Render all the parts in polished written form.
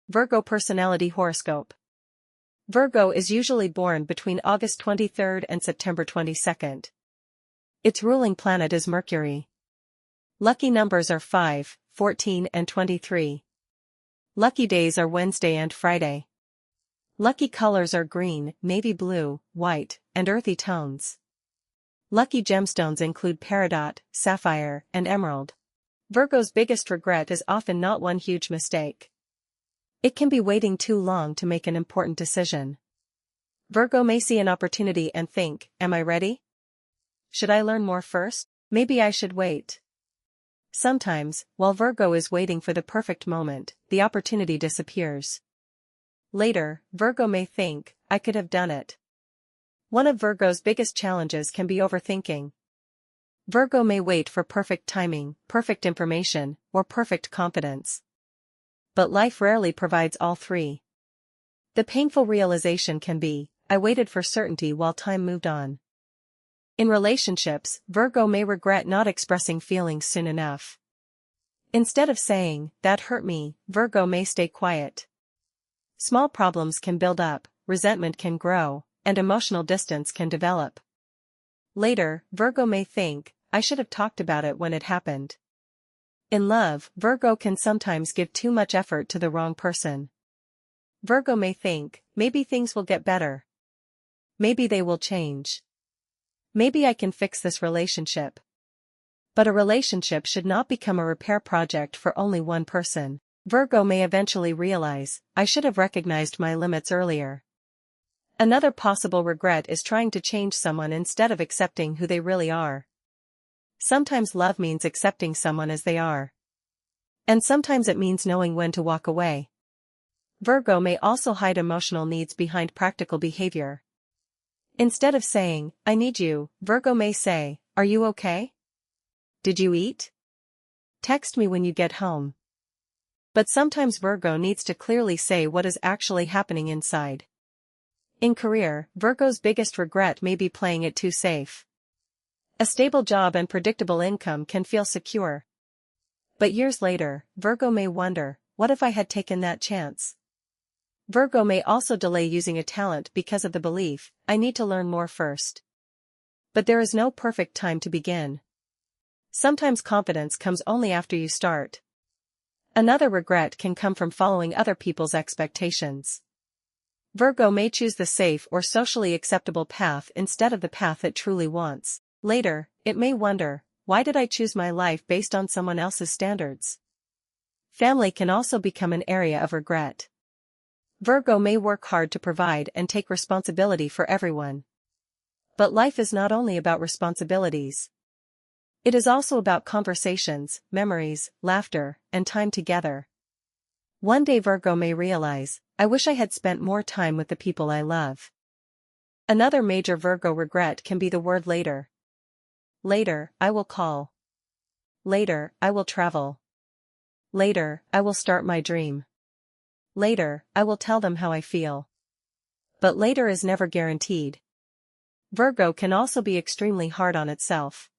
Virgo Personality Horoscope. Virgo is usually born between August 23 and September 22. Its ruling planet is Mercury. Lucky numbers are 5, 14 and 23. Lucky days are Wednesday and Friday. Lucky colors are green, navy blue, white, and earthy tones. Lucky gemstones include peridot, sapphire, and emerald. Virgo's biggest regret is often not one huge mistake. It can be waiting too long to make an important decision. Virgo may see an opportunity and think, am I ready? Should I learn more first? Maybe I should wait. Sometimes, while Virgo is waiting for the perfect moment, the opportunity disappears. Later, Virgo may think, I could have done it. One of Virgo's biggest challenges can be overthinking. Virgo may wait for perfect timing, perfect information, or perfect confidence. But life rarely provides all three. The painful realization can be, I waited for certainty while time moved on. In relationships, Virgo may regret not expressing feelings soon enough. Instead of saying, that hurt me, Virgo may stay quiet. Small problems can build up, resentment can grow, and emotional distance can develop. Later, Virgo may think, I should have talked about it when it happened. In love, Virgo can sometimes give too much effort to the wrong person. Virgo may think, maybe things will get better. Maybe they will change. Maybe I can fix this relationship. But a relationship should not become a repair project for only one person. Virgo may eventually realize, I should have recognized my limits earlier. Another possible regret is trying to change someone instead of accepting who they really are. Sometimes love means accepting someone as they are. And sometimes it means knowing when to walk away. Virgo may also hide emotional needs behind practical behavior. Instead of saying, I need you, Virgo may say, are you okay? Did you eat? Text me when you get home. But sometimes Virgo needs to clearly say what is actually happening inside. In career, Virgo's biggest regret may be playing it too safe. A stable job and predictable income can feel secure. But years later, Virgo may wonder, what if I had taken that chance? Virgo may also delay using a talent because of the belief, I need to learn more first. But there is no perfect time to begin. Sometimes confidence comes only after you start. Another regret can come from following other people's expectations. Virgo may choose the safe or socially acceptable path instead of the path it truly wants. Later, it may wonder, why did I choose my life based on someone else's standards? Family can also become an area of regret. Virgo may work hard to provide and take responsibility for everyone. But life is not only about responsibilities. It is also about conversations, memories, laughter, and time together. One day Virgo may realize, I wish I had spent more time with the people I love. Another major Virgo regret can be the word later. Later, I will call. Later, I will travel. Later, I will start my dream. Later, I will tell them how I feel. But later is never guaranteed. Virgo can also be extremely hard on itself.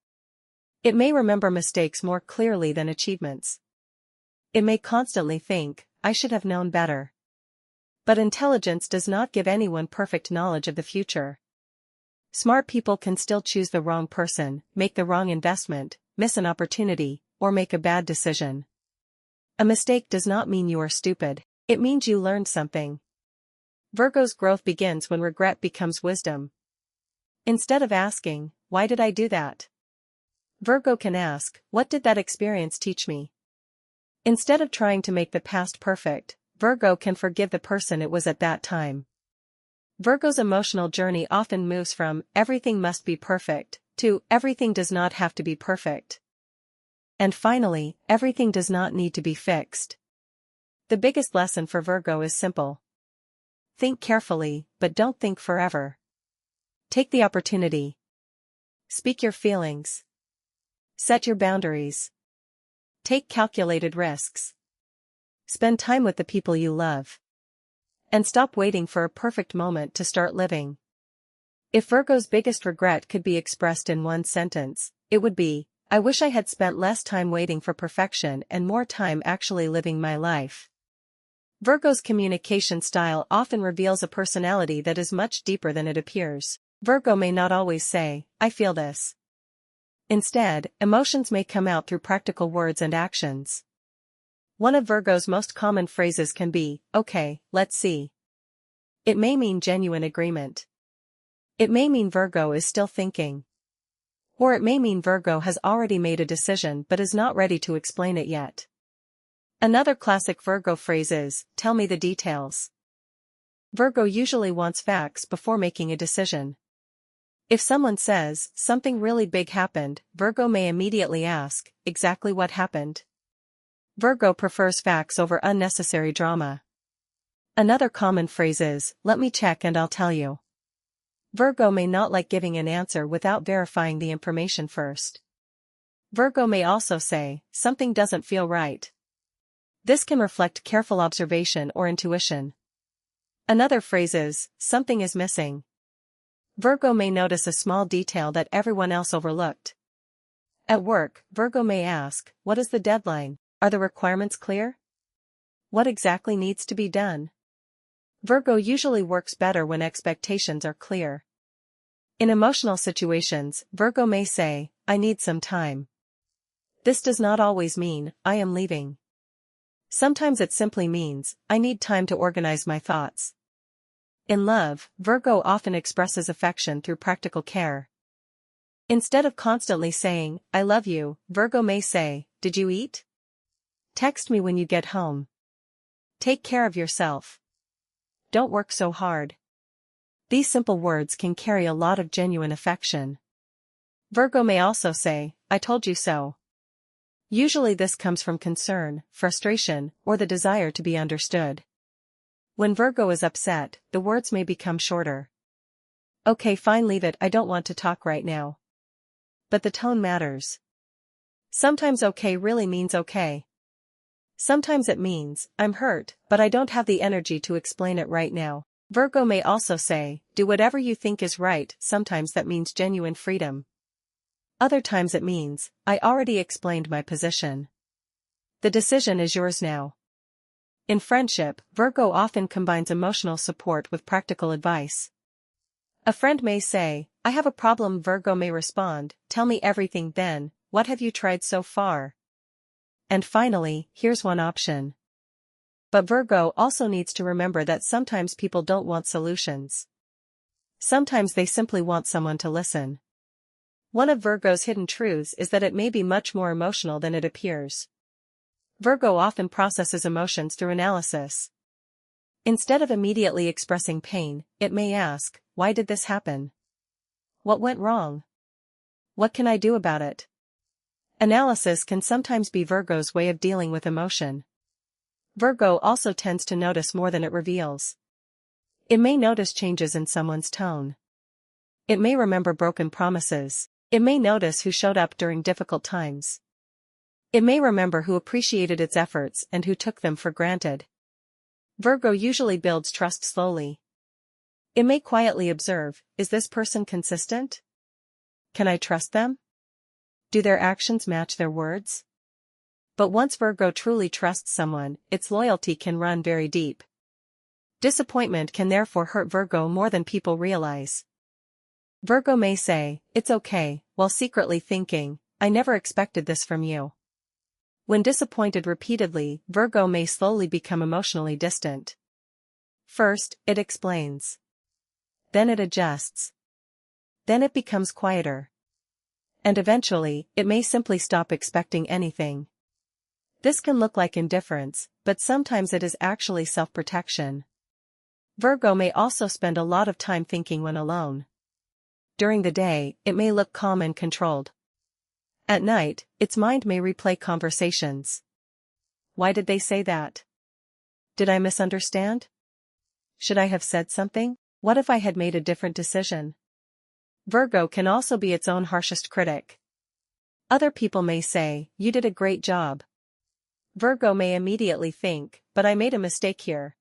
It may remember mistakes more clearly than achievements. It may constantly think, I should have known better. But intelligence does not give anyone perfect knowledge of the future. Smart people can still choose the wrong person, make the wrong investment, miss an opportunity, or make a bad decision. A mistake does not mean you are stupid, it means you learned something. Virgo's growth begins when regret becomes wisdom. Instead of asking, why did I do that? Virgo can ask, what did that experience teach me? Instead of trying to make the past perfect, Virgo can forgive the person it was at that time. Virgo's emotional journey often moves from, everything must be perfect, to, everything does not have to be perfect. And finally, everything does not need to be fixed. The biggest lesson for Virgo is simple. Think carefully, but don't think forever. Take the opportunity. Speak your feelings. Set your boundaries. Take calculated risks. Spend time with the people you love. And stop waiting for a perfect moment to start living. If Virgo's biggest regret could be expressed in one sentence, it would be, I wish I had spent less time waiting for perfection and more time actually living my life. Virgo's communication style often reveals a personality that is much deeper than it appears. Virgo may not always say, "I feel this." Instead, emotions may come out through practical words and actions. One of Virgo's most common phrases can be, "Okay, let's see." It may mean genuine agreement. It may mean Virgo is still thinking. Or it may mean Virgo has already made a decision but is not ready to explain it yet. Another classic Virgo phrase is, "Tell me the details." Virgo usually wants facts before making a decision. If someone says, "Something really big happened," Virgo may immediately ask, "Exactly what happened?" Virgo prefers facts over unnecessary drama. Another common phrase is, "Let me check and I'll tell you." Virgo may not like giving an answer without verifying the information first. Virgo may also say, "Something doesn't feel right." This can reflect careful observation or intuition. Another phrase is, "Something is missing." Virgo may notice a small detail that everyone else overlooked. At work, Virgo may ask, "What is the deadline? Are the requirements clear? What exactly needs to be done?" Virgo usually works better when expectations are clear. In emotional situations, Virgo may say, "I need some time." This does not always mean, "I am leaving." Sometimes it simply means, "I need time to organize my thoughts." In love, Virgo often expresses affection through practical care. Instead of constantly saying, "I love you," Virgo may say, "Did you eat? Text me when you get home. Take care of yourself. Don't work so hard." These simple words can carry a lot of genuine affection. Virgo may also say, "I told you so." Usually this comes from concern, frustration, or the desire to be understood. When Virgo is upset, the words may become shorter. "Okay, fine, leave it, I don't want to talk right now." But the tone matters. Sometimes okay really means okay. Sometimes it means, "I'm hurt, but I don't have the energy to explain it right now." Virgo may also say, "Do whatever you think is right." Sometimes that means genuine freedom. Other times it means, "I already explained my position. The decision is yours now." In friendship, Virgo often combines emotional support with practical advice. A friend may say, "I have a problem." Virgo may respond, "Tell me everything then, what have you tried so far?" And finally, here's one option. But Virgo also needs to remember that sometimes people don't want solutions. Sometimes they simply want someone to listen. One of Virgo's hidden truths is that it may be much more emotional than it appears. Virgo often processes emotions through analysis. Instead of immediately expressing pain, it may ask, "Why did this happen? What went wrong? What can I do about it?" Analysis can sometimes be Virgo's way of dealing with emotion. Virgo also tends to notice more than it reveals. It may notice changes in someone's tone. It may remember broken promises. It may notice who showed up during difficult times. It may remember who appreciated its efforts and who took them for granted. Virgo usually builds trust slowly. It may quietly observe, "Is this person consistent? Can I trust them? Do their actions match their words?" But once Virgo truly trusts someone, its loyalty can run very deep. Disappointment can therefore hurt Virgo more than people realize. Virgo may say, "It's okay," while secretly thinking, "I never expected this from you." When disappointed repeatedly, Virgo may slowly become emotionally distant. First, it explains. Then it adjusts. Then it becomes quieter. And eventually, it may simply stop expecting anything. This can look like indifference, but sometimes it is actually self-protection. Virgo may also spend a lot of time thinking when alone. During the day, it may look calm and controlled. At night, its mind may replay conversations. Why did they say that? Did I misunderstand? Should I have said something? What if I had made a different decision? Virgo can also be its own harshest critic. Other people may say, "You did a great job." Virgo may immediately think, "But I made a mistake here."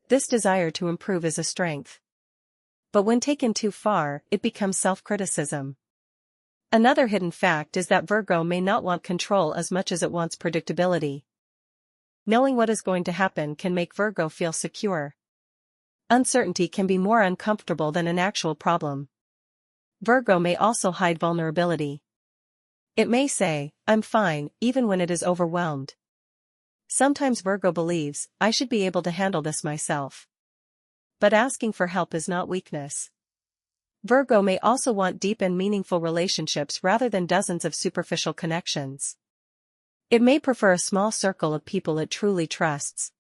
This desire to improve is a strength. But when taken too far, it becomes self-criticism. Another hidden fact is that Virgo may not want control as much as it wants predictability. Knowing what is going to happen can make Virgo feel secure. Uncertainty can be more uncomfortable than an actual problem. Virgo may also hide vulnerability. It may say, "I'm fine," even when it is overwhelmed. Sometimes Virgo believes, "I should be able to handle this myself." But asking for help is not weakness. Virgo may also want deep and meaningful relationships rather than dozens of superficial connections. It may prefer a small circle of people it truly trusts.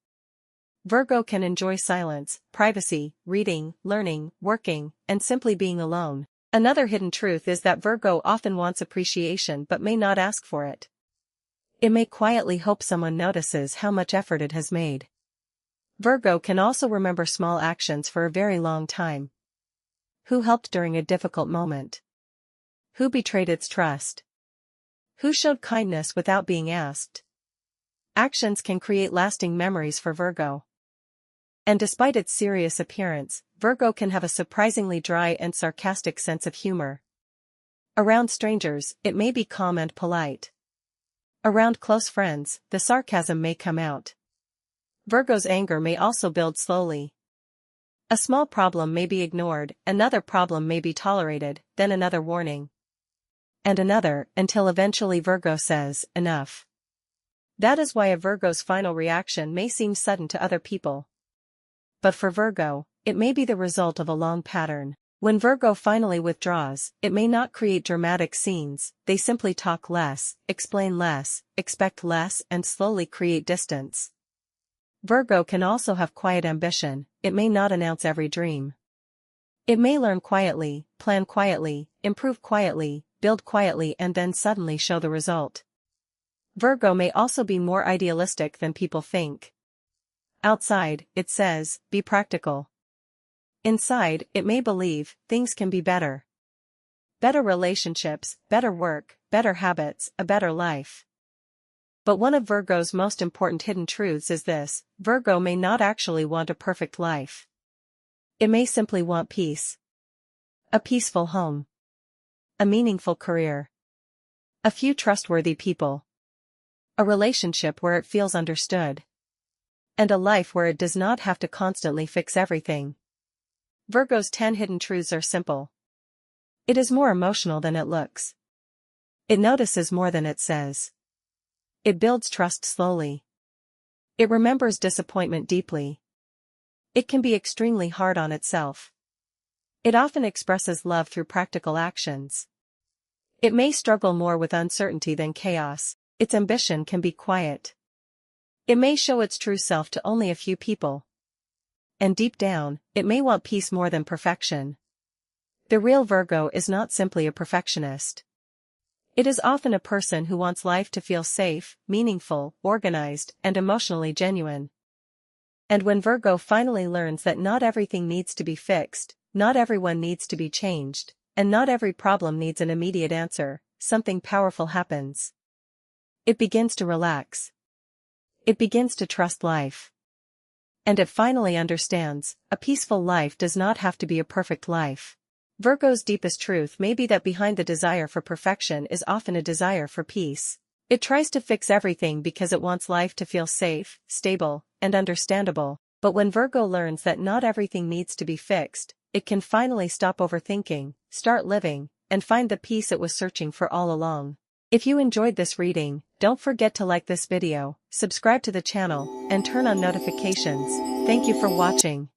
Virgo can enjoy silence, privacy, reading, learning, working, and simply being alone. Another hidden truth is that Virgo often wants appreciation but may not ask for it. It may quietly hope someone notices how much effort it has made. Virgo can also remember small actions for a very long time. Who helped during a difficult moment? Who betrayed its trust? Who showed kindness without being asked? Actions can create lasting memories for Virgo. And despite its serious appearance, Virgo can have a surprisingly dry and sarcastic sense of humor. Around strangers, it may be calm and polite. Around close friends, the sarcasm may come out. Virgo's anger may also build slowly. A small problem may be ignored, another problem may be tolerated, then another warning. And another, until eventually Virgo says, "Enough." That is why a Virgo's final reaction may seem sudden to other people. But for Virgo, it may be the result of a long pattern. When Virgo finally withdraws, it may not create dramatic scenes, they simply talk less, explain less, expect less, and slowly create distance. Virgo can also have quiet ambition, it may not announce every dream. It may learn quietly, plan quietly, improve quietly, build quietly, and then suddenly show the result. Virgo may also be more idealistic than people think. Outside, it says, "Be practical." Inside, it may believe, things can be better. Better relationships, better work, better habits, a better life. But one of Virgo's most important hidden truths is this: Virgo may not actually want a perfect life. It may simply want peace. A peaceful home. A meaningful career. A few trustworthy people. A relationship where it feels understood. And a life where it does not have to constantly fix everything. Virgo's 10 hidden truths are simple. It is more emotional than it looks. It notices more than it says. It builds trust slowly. It remembers disappointment deeply. It can be extremely hard on itself. It often expresses love through practical actions. It may struggle more with uncertainty than chaos. Its ambition can be quiet. It may show its true self to only a few people. And deep down, it may want peace more than perfection. The real Virgo is not simply a perfectionist. It is often a person who wants life to feel safe, meaningful, organized, and emotionally genuine. And when Virgo finally learns that not everything needs to be fixed, not everyone needs to be changed, and not every problem needs an immediate answer, something powerful happens. It begins to relax. It begins to trust life. And it finally understands, a peaceful life does not have to be a perfect life. Virgo's deepest truth may be that behind the desire for perfection is often a desire for peace. It tries to fix everything because it wants life to feel safe, stable, and understandable. But when Virgo learns that not everything needs to be fixed, it can finally stop overthinking, start living, and find the peace it was searching for all along. If you enjoyed this reading, don't forget to like this video, subscribe to the channel, and turn on notifications. Thank you for watching.